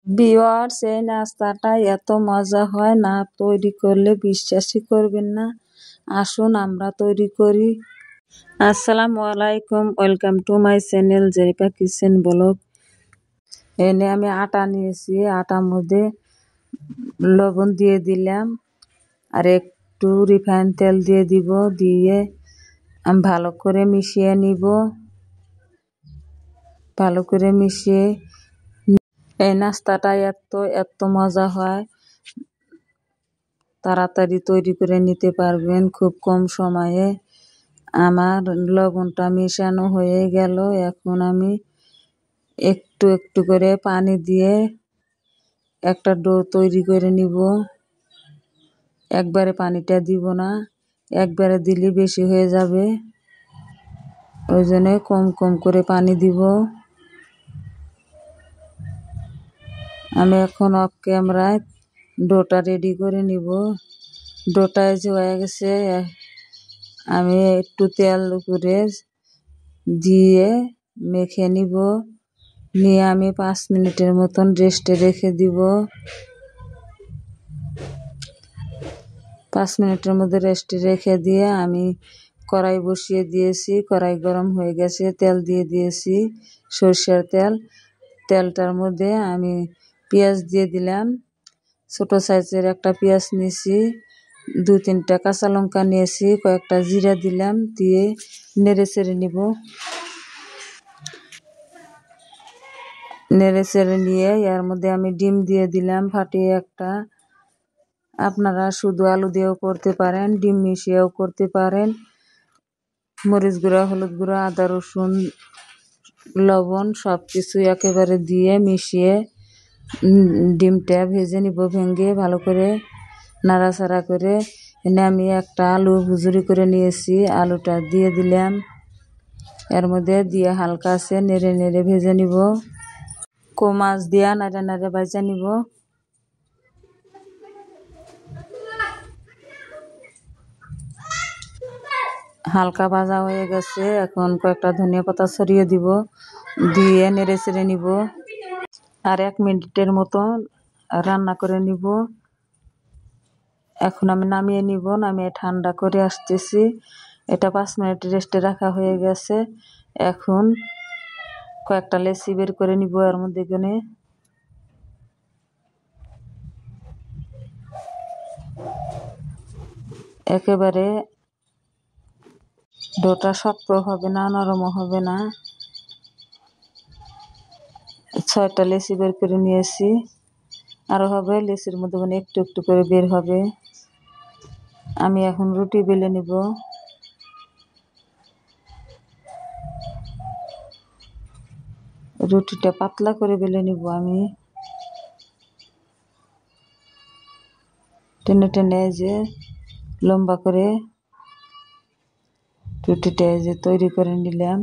Viewers, এই নাস্তাটা এত মজা হয় না তৈরি করলে বিশ্বাসই করবেন না। আসুন আমরা তৈরি করি। আসসালামু আলাইকুম, welcome to my channel Jerifa kitchen blog. এনে আমি আটা নিয়েছি, আটার মধ্যে লবণ দিয়ে দিলাম আর একটু রিফাইন তেল দিয়ে দিব। দিয়ে আমি ভালো করে মিশিয়ে নিব। ভালো করে মিশিয়ে এই নাস্তাটা এত মজা হয়, তাড়াতাড়ি তৈরি করে নিতে পারবেন খুব কম সময়ে। আমার লবণটা মেশানো হয়ে গেল। এখন আমি একটু একটু করে পানি দিয়ে একটা ডো তৈরি করে নিব। একবারে পানিটা দিব না, একবারে দিলে বেশি হয়ে যাবে, ওই জন্য কম কম করে পানি দিব। আমি এখন অফ ক্যামেরায় ডোটা রেডি করে নিব। ডোটা যে হয়ে গেছে, আমি একটু তেল উপরে দিয়ে মেখে নিব। নিয়ে আমি 5 মিনিটের মতন রেস্টে রেখে দিব। 5 মিনিটের মধ্যে রেস্টে রেখে দিয়ে আমি কড়াই বসিয়ে দিয়েছি। কড়াই গরম হয়ে গেছে, তেল দিয়ে দিয়েছি, সরষের তেল। তেলটার মধ্যে আমি পেঁয়াজ দিয়ে দিলাম। ছোট সাইজের একটা পেঁয়াজ নিয়েছি, 2-3টা কাঁচা লঙ্কা নিয়েছি, কয়েকটা জিরা দিলাম। দিয়ে নেড়ে চেড়ে নিব। নেড়ে চেড়ে নিয়ে এর মধ্যে আমি ডিম দিয়ে দিলাম ফাটিয়ে একটা। আপনারা শুধু আলু দিয়েও করতে পারেন, ডিম মিশিয়েও করতে পারেন। মরিচ গুঁড়া, হলুদ গুঁড়া, আদা রসুন, লবণ সব কিছু একেবারে দিয়ে মিশিয়ে ডিমটা ভেজে নিব। ভেঙে ভালো করে নাড়াচাড়া করে এনে আমি একটা আলু ভুজুরি করে নিয়েছি, আলুটা দিয়ে দিলাম। এর মধ্যে দিয়ে হালকা আছে নেড়ে নেড়ে ভেজে নিব। মাছ দিয়া নাড়ে নাড়ে ভাজা নিব। হালকা ভাজা হয়ে গেছে, এখন কয়েকটা ধনিয়া পাতা ছড়িয়ে দিব। দিয়ে নেড়ে চেড়ে নিব। আর 1 মিনিটের মতো রান্না করে নিব। এখন আমি নামিয়ে নিব। নামিয়ে ঠান্ডা করে আসতেছি। এটা 5 মিনিট রেস্টে রাখা হয়ে গেছে। এখন কয়েকটা লেচি বের করে নিব। এর মধ্যে গনে একেবারে ডোটা শক্ত হবে না, নরমও হবে না। 6টা লেচি বের করে নিয়েছি। আরো হবে, লেচির মধ্যে একটু একটু করে বের হবে। আমি এখন রুটি বেলে নিব। রুটিটা পাতলা করে বেলে নিব। আমি টেনে টেনে যে লম্বা করে রুটিটা যে তৈরি করে নিলাম।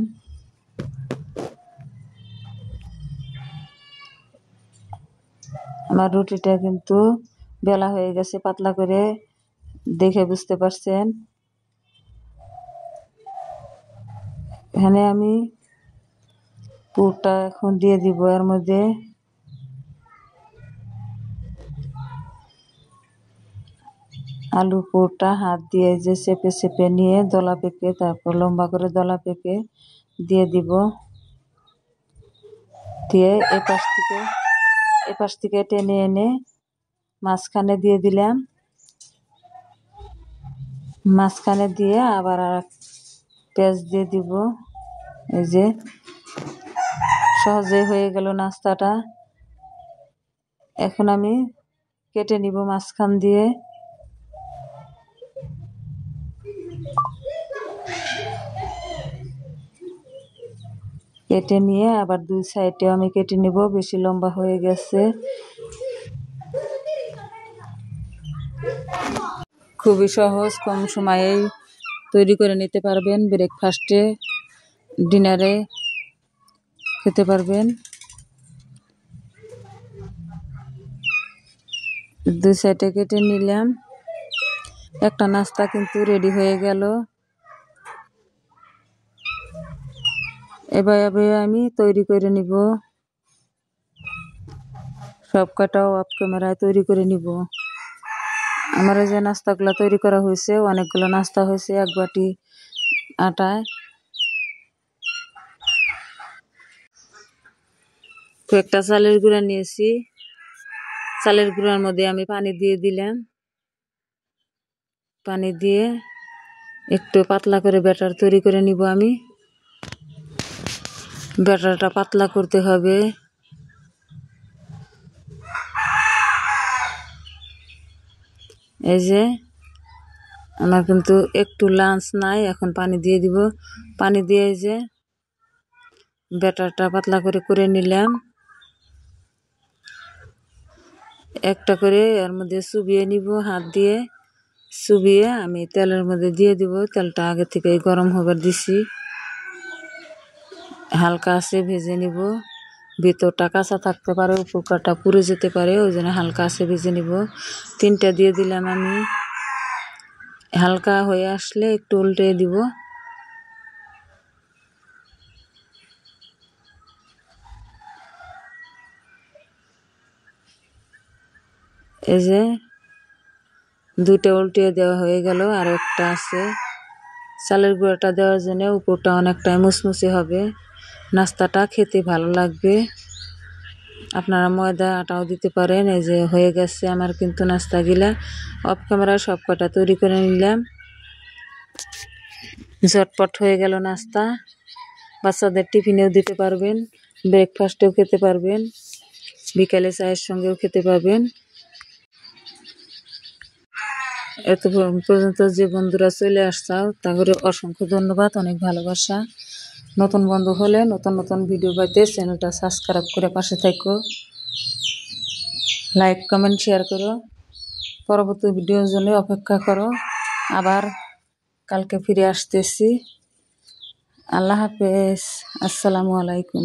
আমার রুটিটা কিন্তু বেলা হয়ে গেছে, পাতলা করে দেখে বুঝতে পারছেন। এখানে আমি পুরটা এখন দিয়ে দিব। এর মধ্যে আলু পুরটা হাত দিয়ে যে চেপে চেপে নিয়ে দলা পেকে, তারপর লম্বা করে দলা পেকে দিয়ে দিব। দিয়ে এপাশ থেকে টেনে এনে মাঝখানে দিয়ে দিলাম। মাঝখানে দিয়ে আবার আর পেঁয়াজ দিয়ে দিব। এই যে সহজে হয়ে গেল নাস্তাটা। এখন আমি কেটে নিব মাঝখান দিয়ে। কেটে নিয়ে আবার 2 সাইডে আমি কেটে নিব। বেশি লম্বা হয়ে গেছে। খুবই সহজ, কম সময়েই তৈরি করে নিতে পারবেন। ব্রেকফাস্টে, ডিনারে খেতে পারবেন। 2 সাইডে কেটে নিলাম। একটা নাস্তা কিন্তু রেডি হয়ে গেল। এভাবে আমি তৈরি করে নিব সব কটাও অফ ক্যামেরায় তৈরি করে নিব। আমার এই যে নাস্তাগুলো তৈরি করা হয়েছে, অনেকগুলো নাস্তা হয়েছে এক বাটি আটায়। কয়েকটা চালের গুঁড়া নিয়েছি, চালের গুঁড়ার মধ্যে আমি পানি দিয়ে দিলাম। পানি দিয়ে একটু পাতলা করে ব্যাটার তৈরি করে নিব আমি। ব্যাটারটা পাতলা করতে হবে। এই যে আমার কিন্তু একটু লাঞ্চ নাই, এখন পানি দিয়ে দিব। পানি দিয়ে এই যে ব্যাটারটা পাতলা করে নিলাম। একটা করে এর মধ্যে চুবিয়ে নিব, হাত দিয়ে চুবিয়ে আমি তেলের মধ্যে দিয়ে দিব। তেলটা আগে থেকে গরম হবার দিছি, হালকা আছে ভেজে নিব। ভিতরটা কাঁচা থাকতে পারে, উপরটা পুড়ে যেতে পারে, ওই জন্য হালকা আছে ভেজে নিব। 3টা দিয়ে দিলাম আমি। হালকা হয়ে আসলে একটু উল্টে দিব। এই যে 2টা উল্টে দেওয়া হয়ে গেল, আর একটা আছে। চালের গুঁড়াটা দেওয়ার জন্য উপরটা অনেকটা মুচমুচে হবে, নাস্তাটা খেতে ভালো লাগবে। আপনারা ময়দা আটাও দিতে পারেন। এই যে হয়ে গেছে আমার কিন্তু নাস্তাগুলা। অফ ক্যামেরায় সব কটা তৈরি করে নিলাম। ঝটপট হয়ে গেল নাস্তা। বাচ্চাদের টিফিনেও দিতে পারবেন, ব্রেকফাস্টেও খেতে পারবেন, বিকালে চায়ের সঙ্গেও খেতে পারবেন। এত পর্যন্ত যে বন্ধুরা চলে আসছাও তাদের অসংখ্য ধন্যবাদ, অনেক ভালোবাসা। নতুন বন্ধু হলে নতুন নতুন ভিডিও পাইতে চ্যানেলটা সাবস্ক্রাইব করে পাশে থাকো, লাইক কমেন্ট শেয়ার করো। পরবর্তী ভিডিওর জন্য অপেক্ষা করো। আবার কালকে ফিরে আসতেছি। আল্লাহ হাফেজ, আসসালামু আলাইকুম।